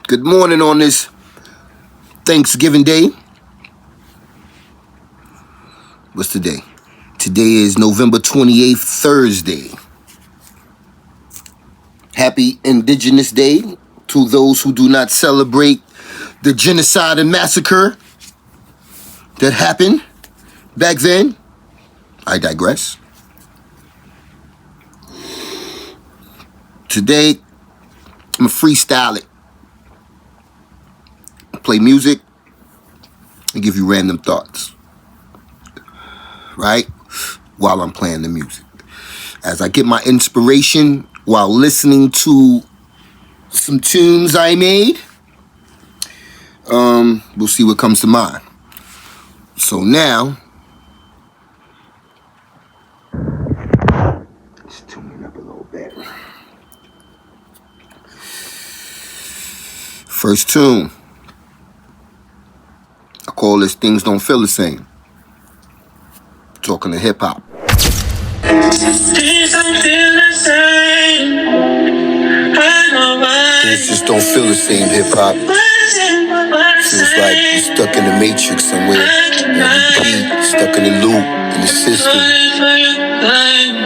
Good morning on this Thanksgiving Day. What's today? Today is November 28th, Thursday. Happy Indigenous Day to those who do not celebrate the genocide and massacre that happened back then. I digress. Today, I'm going to freestyle it. Play music and give you random thoughts, right? While I'm playing the music. As I get my inspiration while listening to some tunes I made, we'll see what comes to mind. So now, let's tune it up a little bit. First tune. I call this Things Don't Feel the Same. Talking to hip hop. Things don't feel the same. Things just don't feel the same, hip hop. Feels like you're stuck in the matrix somewhere. Stuck in the loop, in the system.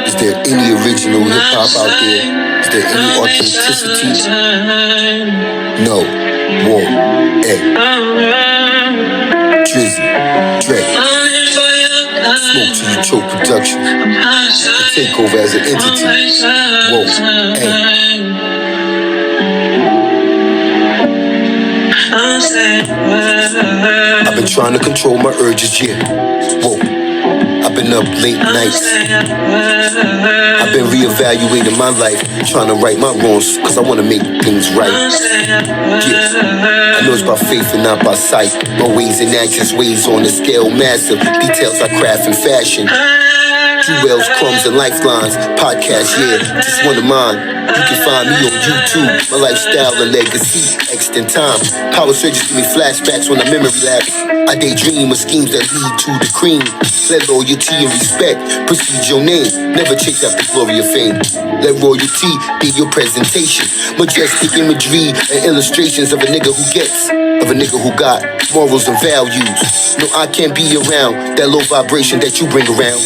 Is there any original hip hop out there? Is there any authenticity? No. War. Drizzy, Dre, Smoke to the Choke Production, the takeover as an entity. Whoa, I've been trying to control my urges, yeah. Whoa, I've been up late nights. I've been reevaluating my life, trying to right my wrongs, cause I wanna make things right. Yeah, I know it's by faith and not by sight. My ways and actions, ways on the scale massive. Details I craft and fashion. JeWelZ, CruMbZ, and LiFeLiNeZ podcast, yeah, just one of mine. You can find me on YouTube, my lifestyle and legacy, extant in time. Power surges give me flashbacks when I memory lapse. I daydream of schemes that lead to the cream. Let loyalty and respect precede your name. Never chase after glory or fame. Let royalty be your presentation. Majestic imagery and illustrations of a nigga who gets, of a nigga who got morals and values. No, I can't be around that low vibration that you bring around.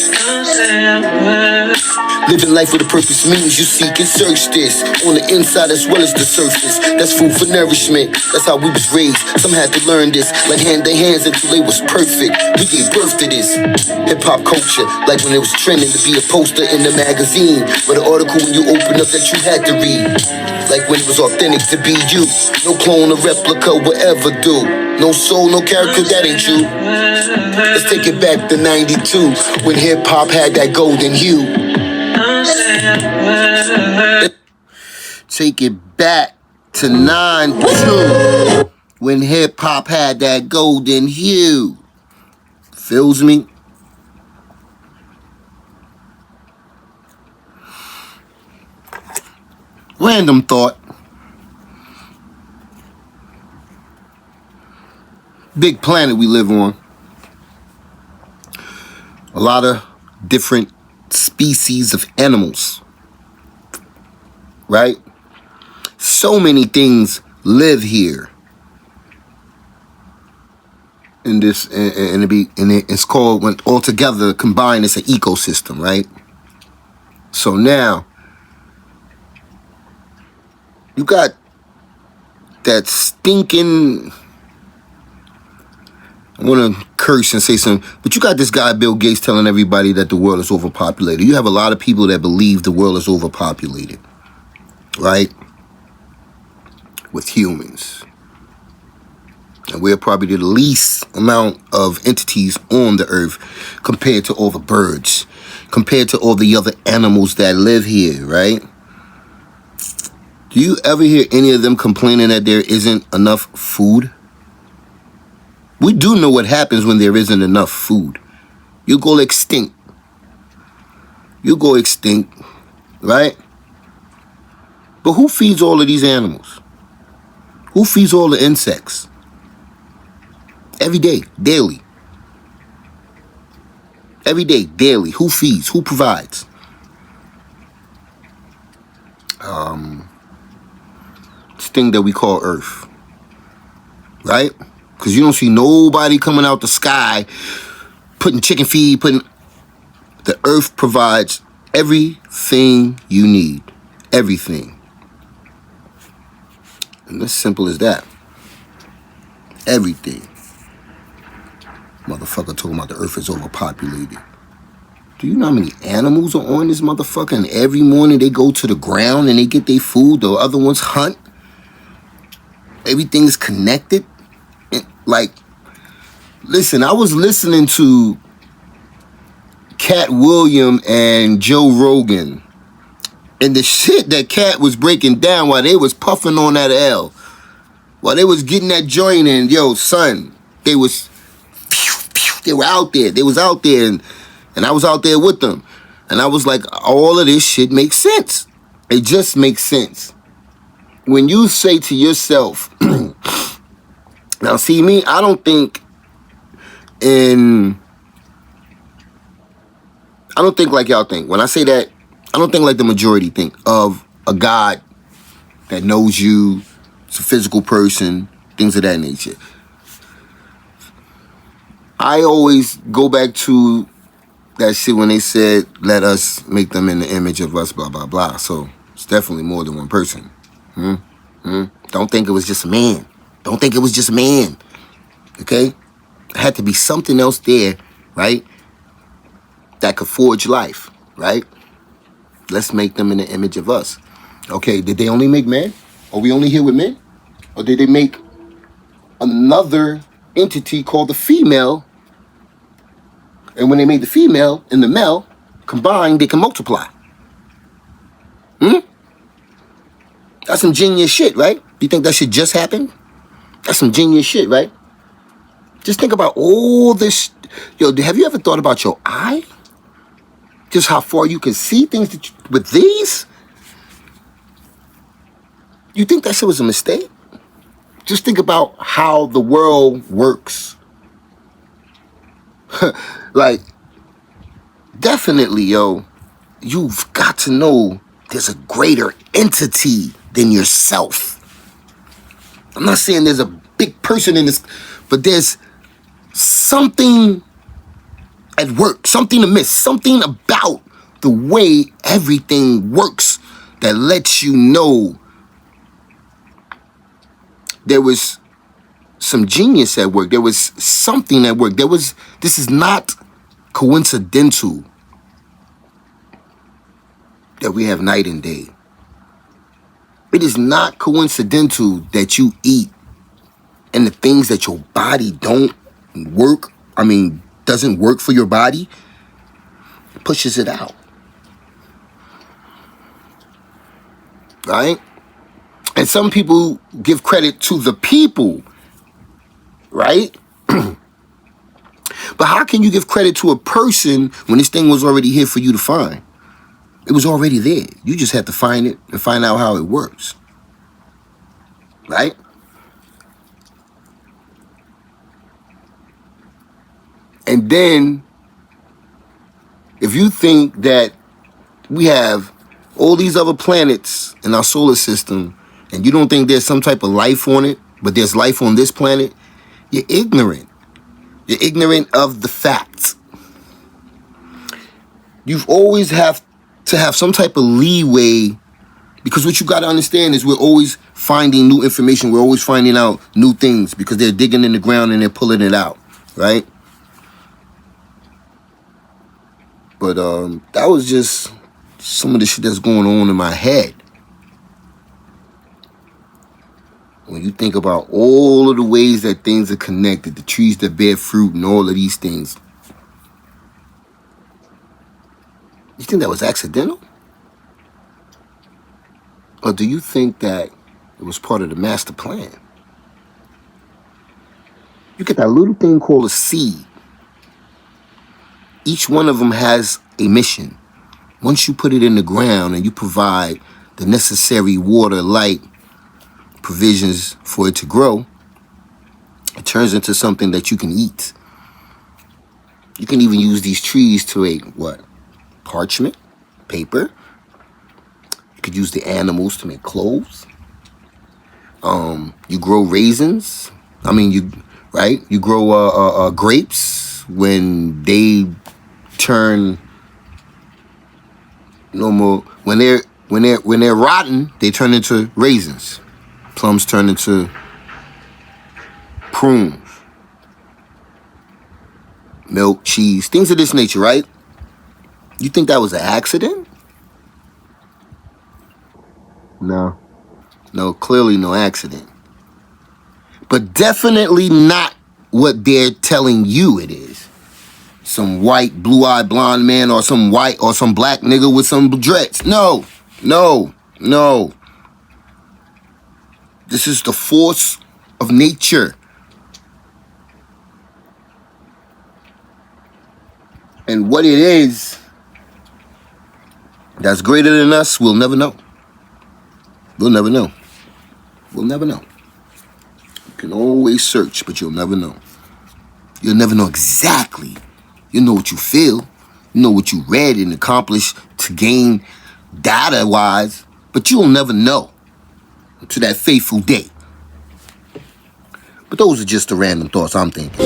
Living life with a purpose means you seek and search this on the inside as well as the surface. That's food for nourishment. That's how we was raised. Some had to learn this, like hand their hands until they was perfect. We gave birth to this hip hop culture, like when it was trending to be a poster in the magazine, but an article when you open up that you had to read. Like when it was authentic to be you. No clone or replica will ever do. No soul, no character, that ain't you. Let's take it back to 92, when hip hop had that golden hue. Take it back to 92, when hip hop had that golden hue. Feels me? Random thought. Big planet we live on. A lot of different species of animals. Right? So many things live here. In this, and it's called, when all together combined, it's an ecosystem, right? So now, you got that stinking, I want to curse and say something, but you got this guy, Bill Gates, telling everybody that the world is overpopulated. You have a lot of people that believe the world is overpopulated, right? With humans. And we're probably the least amount of entities on the earth compared to all the birds, compared to all the other animals that live here, right? Do you ever hear any of them complaining that there isn't enough food? We do know what happens when there isn't enough food. You go extinct. You go extinct, right? But who feeds all of these animals? Who feeds all the insects? Every day, daily. Every day, daily. Who feeds? Who provides? This thing that we call Earth. right? Because you don't see nobody coming out the sky, putting chicken feed, the earth provides everything you need. Everything. And as simple as that. Everything. Motherfucker talking about the earth is overpopulated. Do you know how many animals are on this motherfucker? And every morning they go to the ground and they get their food. The other ones hunt. Everything's connected. And like, listen, I was listening to Cat William and Joe Rogan. And the shit that Cat was breaking down while they was puffing on that L. While they was getting that joint in, yo, son, they were out there. They was out there and I was out there with them. And I was like, all of this shit makes sense. It just makes sense. When you say to yourself, now see me, I don't think like y'all think. When I say that, I don't think like the majority think of a God that knows you, it's a physical person, things of that nature. I always go back to that shit when they said, let us make them in the image of us, blah, blah, blah. So it's definitely more than one person. Don't think it was just a man. Don't think it was just a man. Okay? There had to be something else there, right? That could forge life, right? Let's make them in the image of us. Okay, did they only make men? Are we only here with men? Or did they make another entity called the female? And when they made the female and the male combined, they can multiply. That's some genius shit, right? You think that shit just happened? That's some genius shit, right? Just think about all this. Yo, have you ever thought about your eye? Just how far you can see things with these? You think that shit was a mistake? Just think about how the world works. Like, definitely, yo, you've got to know there's a greater entity than yourself. I'm not saying there's a big person in this, but there's something at work, something amiss, something about the way everything works that lets you know there was some genius at work. There was something at work. This is not coincidental that we have night and day. It is not coincidental that you eat and the things that your body doesn't work for your body, pushes it out. Right? And some people give credit to the people, right? But how can you give credit to a person when this thing was already here for you to find? It was already there. You just had to find it and find out how it works. Right? And then, if you think that we have all these other planets in our solar system, and you don't think there's some type of life on it, but there's life on this planet, you're ignorant. You're ignorant of the facts. You've always have to have some type of leeway, because what you got to understand is we're always finding new information. We're always finding out new things because they're digging in the ground and they're pulling it out, right? But that was just some of the shit that's going on in my head. When you think about all of the ways that things are connected, the trees that bear fruit and all of these things, you think that was accidental? Or do you think that it was part of the master plan? You get that little thing called a seed. Each one of them has a mission. Once you put it in the ground and you provide the necessary water, light, provisions for it to grow, it turns into something that you can eat. You can even use these trees to make what? Parchment, paper. You could use the animals to make clothes. You grow raisins, I mean, you grow grapes when they turn no more. When they're rotten, they turn into raisins. Plums turn into prunes. Milk, cheese, things of this nature, right? You think that was an accident? No, clearly no accident. But definitely not what they're telling you it is. Some white, blue-eyed blonde man or some white or some black nigga with some dreads. No. This is the force of nature. And what it is that's greater than us, we'll never know. We'll never know. You can always search, but you'll never know. You'll never know exactly. You know what you feel. You know what you read and accomplished to gain data-wise, but you'll never know to that fateful day. But those are just the random thoughts I'm thinking.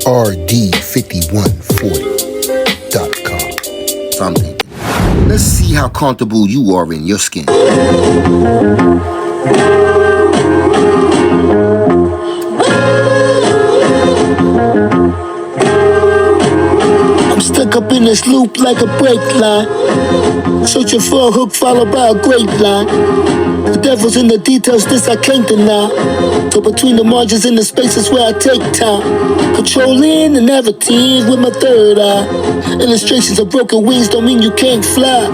RD5140.com. So I'm thinking, let's see how comfortable you are in your skin. I'm stuck up in this loop like a brake line, searching for a hook followed by a grapevine. The devil's in the details, this I can't deny. So between the margins and the spaces where I take time, controlling the narrative with my third eye. Illustrations of broken wings don't mean you can't fly.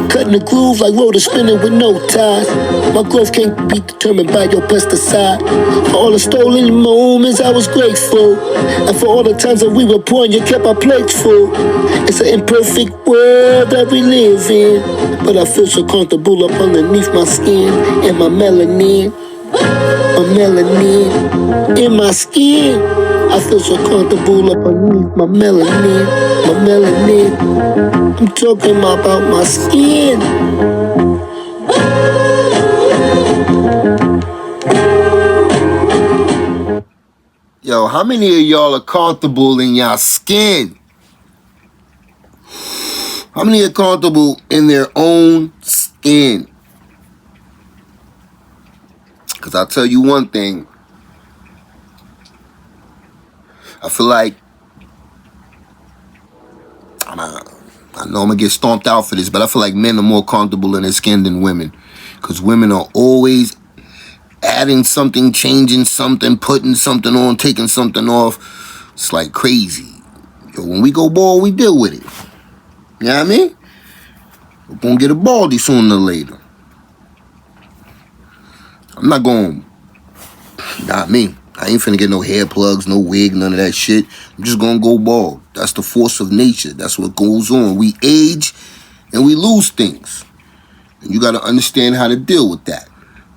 Cutting the groove like rotor spinning with no ties. My growth can't be determined by your pesticide. For all the stolen moments I was grateful, and for all the times that we were poor and you kept our plates full. It's an imperfect world that we live in, but I feel so comfortable up underneath my skin and my melanin. My melanin in my skin. I feel so comfortable up underneath my melanin. My melanin. I'm talking about my skin. Yo, how many of y'all are comfortable in your skin? How many are comfortable in their own skin? Because I'll tell you one thing. I feel like, I know I'm going to get stomped out for this, but I feel like men are more comfortable in their skin than women. Because women are always adding something, changing something, putting something on, taking something off. It's like crazy. Yo, when we go bald, we deal with it. You know what I mean? We're going to get a baldy sooner or later. I'm not going, not me. I ain't finna get no hair plugs, no wig, none of that shit. I'm just gonna go bald. That's the force of nature. That's what goes on. We age and we lose things. And you gotta understand how to deal with that.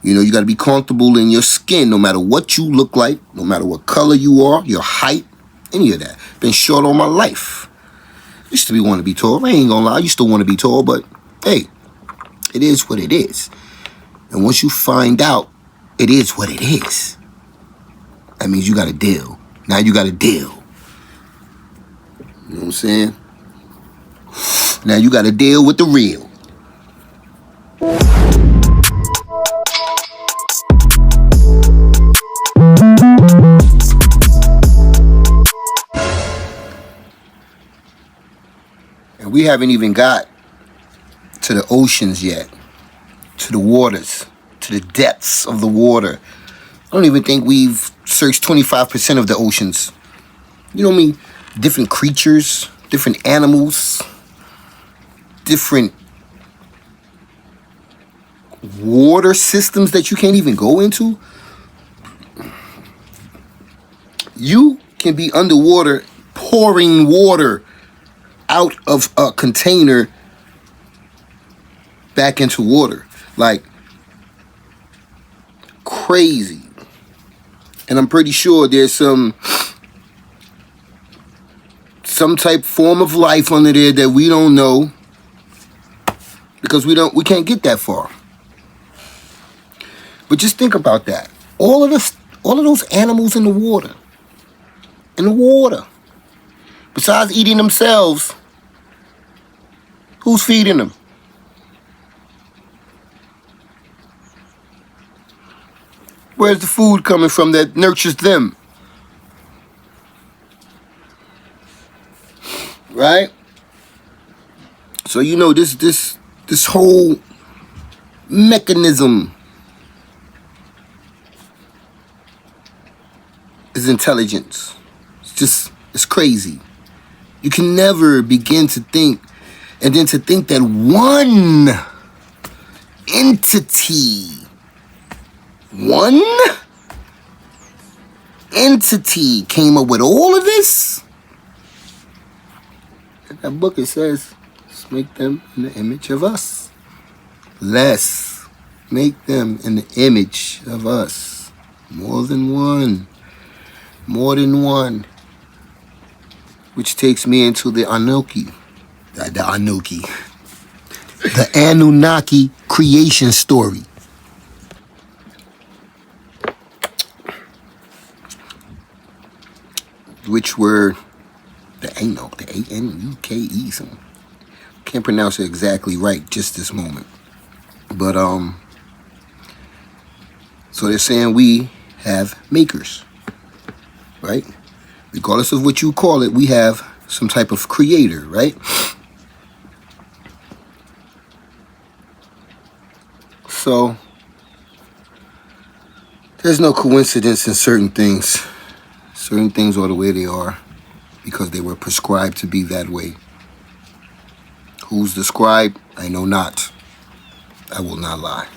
You know, you gotta be comfortable in your skin, no matter what you look like, no matter what color you are, your height, any of that. Been short all my life. Used to want to be tall. I ain't gonna lie, I used to want to be tall, but hey, it is what it is. And once you find out it is what it is, that means you got to deal. Now you got to deal. You know what I'm saying? Now you got to deal with the real. And we haven't even got to the oceans yet, to the waters, to the depths of the water. I don't even think we've searched 25% of the oceans. You know what I mean? Different creatures, different animals, different water systems that you can't even go into. You can be underwater pouring water out of a container back into water. Like, crazy. And I'm pretty sure there's some type form of life under there that we don't know, because we can't get that far. But just think about that. All of those animals in the water. Besides eating themselves, who's feeding them? Where's the food coming from that nurtures them? Right? So you know this whole mechanism is intelligence. It's crazy. You can never begin to think, and then to think that one entity came up with all of this. In that book it says, let's make them in the image of us. Let's make them in the image of us. More than one. Which takes me into the Anunnaki. The Anunnaki creation story. Which were the A-N-U-K-E. Can't pronounce it exactly right just this moment. But so they're saying we have makers, right? Regardless of what you call it, we have some type of creator, right? So there's no coincidence in certain things. Certain things are the way they are because they were prescribed to be that way. Who's the scribe? I know not. I will not lie.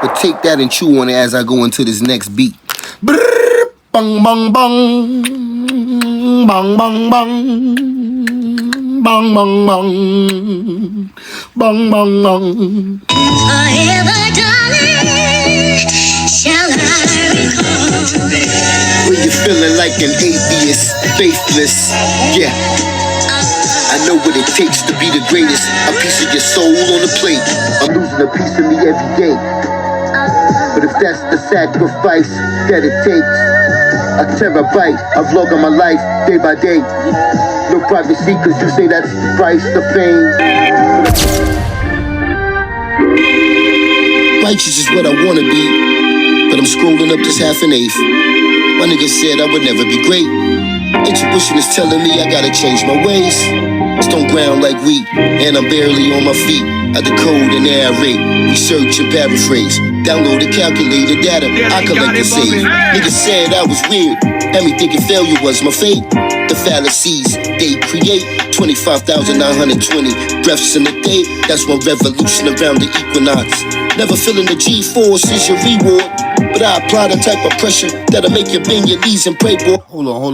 But take that and chew on it as I go into this next beat. Brrr, bang, bang, bang. Bang, bang, bang. Bang, bang, bang. Bang, bang, bang. Forever, darling, shall I recall. When you're feeling like an atheist, faithless, yeah. I know what it takes to be the greatest. A piece of your soul on a plate. I'm losing a piece of me every day. But if that's the sacrifice that it takes, a terabyte of vlog on my life day by day. No privacy, cause you say that's the price of fame. Righteous is what I wanna be, but I'm scrolling up this half an eighth. My nigga said I would never be great. Intuition is telling me I gotta change my ways. Stone ground like wheat, and I'm barely on my feet. I decode and narrate, research and paraphrase. Download and calculate the data, I collect and save. Niggas said I was weird, had me thinking failure was my fate. The fallacies they create, 25,920 breaths in a day. That's one revolution around the equinox. Never feeling the G-force is your reward, but I apply the type of pressure that'll make you bend your knees and pray, boy. Hold on.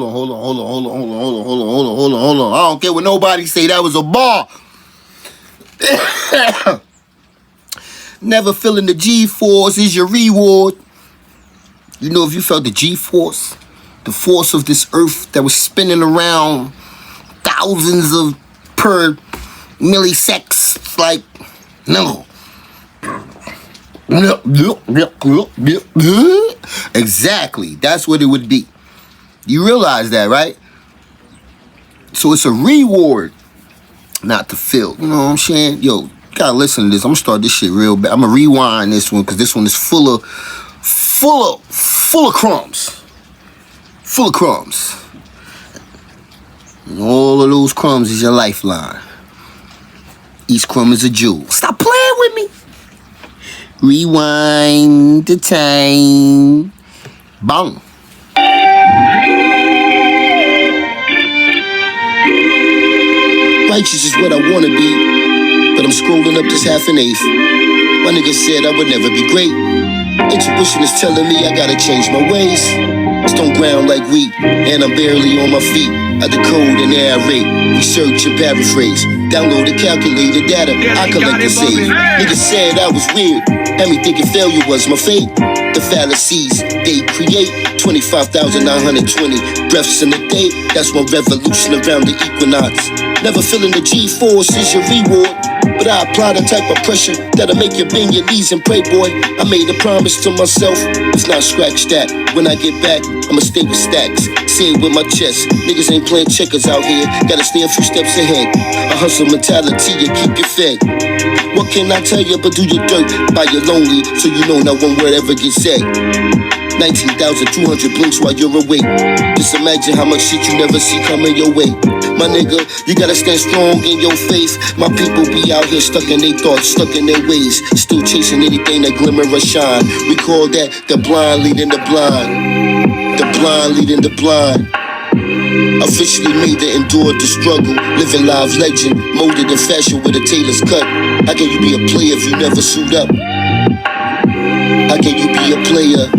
I don't care what nobody say, that was a bar. Never feeling the G-force is your reward. You know, if you felt the G-force, the force of this earth that was spinning around thousands of per milliseconds, like, no. Exactly. That's what it would be. You realize that, right? So it's a reward not to feel. You know what I'm saying? Yo, you gotta listen to this. I'm gonna start this shit real bad. I'm gonna rewind this one because this one is full of crumbs. Full of crumbs. And all of those crumbs is your lifeline. Each crumb is a jewel. Stop playing with me. Rewind the time. Bang. Righteous is what I wanna be, but I'm scrolling up this half an eighth. My nigga said I would never be great. Intuition is telling me I gotta change my ways. Stone ground like wheat, and I'm barely on my feet. I I decode and narrate, research and paraphrase. Download and calculate the data I collect and save. Niggas said I was weird, had me thinking failure was my fate. The fallacies they create, 25,920 breaths in a day. That's one revolution around the equinox. Never feeling the G-force is your reward, but I apply the type of pressure that'll make you bend your knees and pray, boy. I made a promise to myself, it's not scratch that. When I get back, I'ma stay with stacks. Say it with my chest, niggas ain't playing checkers out here. Gotta stay a few steps ahead. A hustle mentality to keep you fed. What can I tell you but do your dirt by your lonely, so you know not one word ever gets said. 19,200 blinks while you're awake. Just imagine how much shit you never see coming your way. My nigga, you gotta stand strong in your faith. My people be out here stuck in their thoughts, stuck in their ways, still chasing anything that glimmer or shine. We call that the blind leading the blind. The blind leading the blind. Officially made to endure the struggle. Living live legend, molded in fashion with a tailor's cut. How can you be a player if you never suit up? How can you be a player?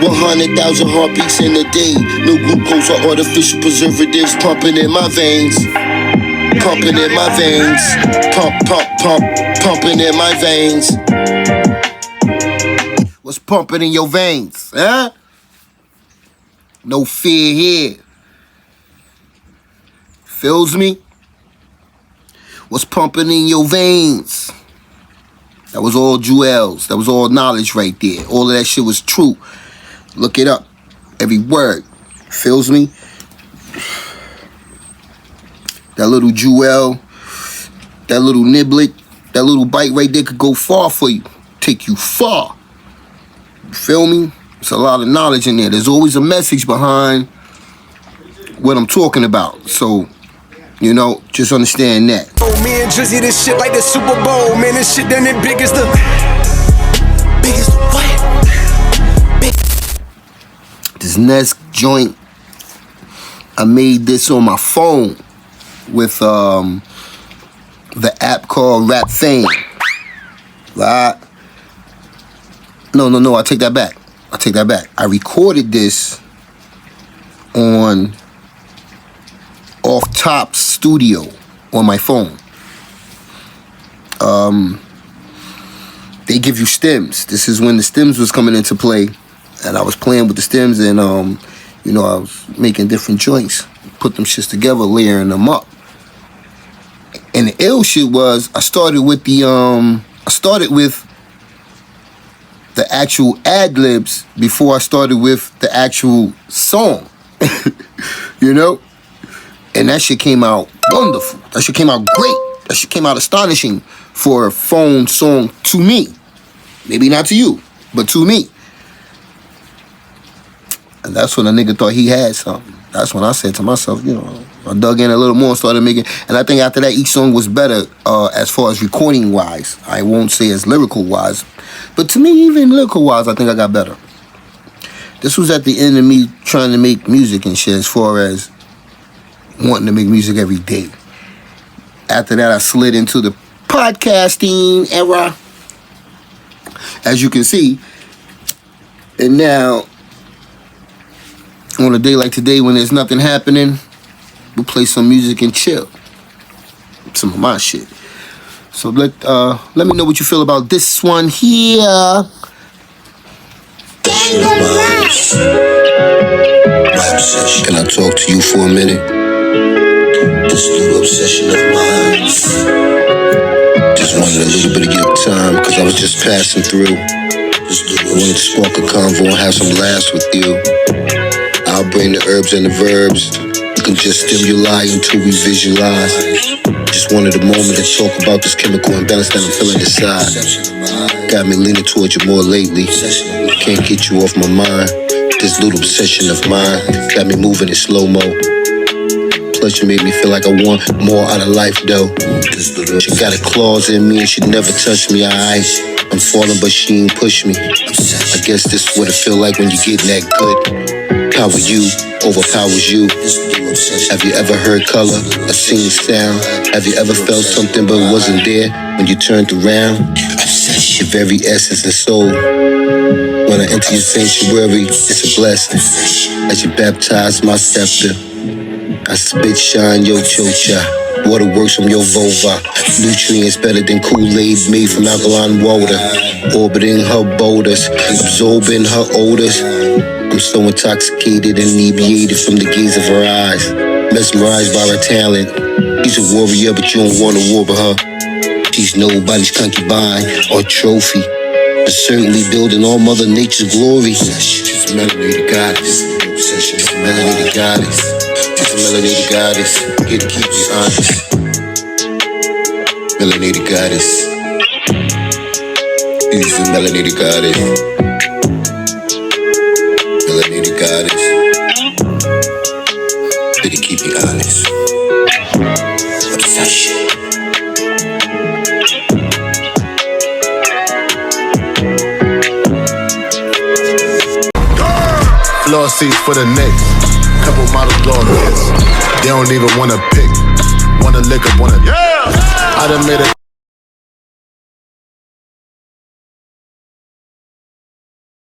100,000 heartbeats in a day. No glucose or artificial preservatives pumping in my veins. Pumping in my veins. Pump, pump, pump. Pumping in my veins. What's pumping in your veins, huh? No fear here. Feels me? What's pumping in your veins? That was all JeWelZ. That was all knowledge right there. All of that shit was true. Look it up. Every word. Feels me? That little JeWelZ, that little niblet, that little bite right there could go far for you. Take you far. You feel me? There's a lot of knowledge in there. There's always a message behind what I'm talking about. So, you know, just understand that. Oh, me and Drizzy, this shit like the Super Bowl. Man, this shit done it big as the... Big as the what? Big. This next joint, I made this on my phone with the app called Rap Fame. Right? No, I take that back. I recorded this on Off Top Studio on my phone. They give you stems. This is when the stems was coming into play, and I was playing with the stems, and you know, I was making different joints, put them shits together, layering them up. And the ill shit was I started with the actual ad-libs before I started with the actual song. You know? And that shit came out wonderful. That shit came out great. That shit came out astonishing for a phone song to me. Maybe not to you, but to me. And that's when a nigga thought he had something. That's when I said to myself, you know, I dug in a little more and started making, and I think after that each song was better as far as recording wise. I won't say as lyrical wise, but to me even lyrical wise I think I got better. This was at the end of me trying to make music and shit, as far as wanting to make music every day. After that I slid into the podcasting era, as you can see. And now on a day like today when there's nothing happening, we'll play some music and chill. Some of my shit. So let me know what you feel about this one here. Can I talk to you for a minute? This little obsession of mine. Just wanted a little bit of your time, cause I was just passing through. I wanted to spark a convo and have some laughs with you. I'll bring the herbs and the verbs. You can just stimuli until we visualize. Just wanted a moment to talk about this chemical imbalance that I'm feeling inside. Got me leaning towards you more lately. Can't get you off my mind. This little obsession of mine got me moving in slow-mo. Plus you made me feel like I want more out of life though. She got a claws in me and she never touched me. I'm falling but she ain't push me. I guess this is what it feel like when you getting that good. Power you overpowers you. Have you ever heard color or seen sound? Have you ever felt something but it wasn't there when you turned around? Your very essence and soul. When I enter your sanctuary, it's a blessing. As you baptize my scepter, I spit shine your chocha. Waterworks from your vulva. Nutrients better than Kool-Aid made from alkaline water. Orbiting her boulders, absorbing her odors. I'm so intoxicated and inebriated from the gaze of her eyes. Mesmerized by her talent. She's a warrior, but you don't want to war with her. She's nobody's concubine or trophy. But certainly building all Mother Nature's glory. She's a melanated goddess. She's a melanated goddess. She's a melanated goddess. Here to keep you honest. Melanated goddess. She's a melanated goddess. Melanated goddess. Here to keep you honest. Obsession. Floor seats for the Knicks. Couple model door kids. They don't even wanna pick. Wanna lick up, wanna. Yeah! I done made a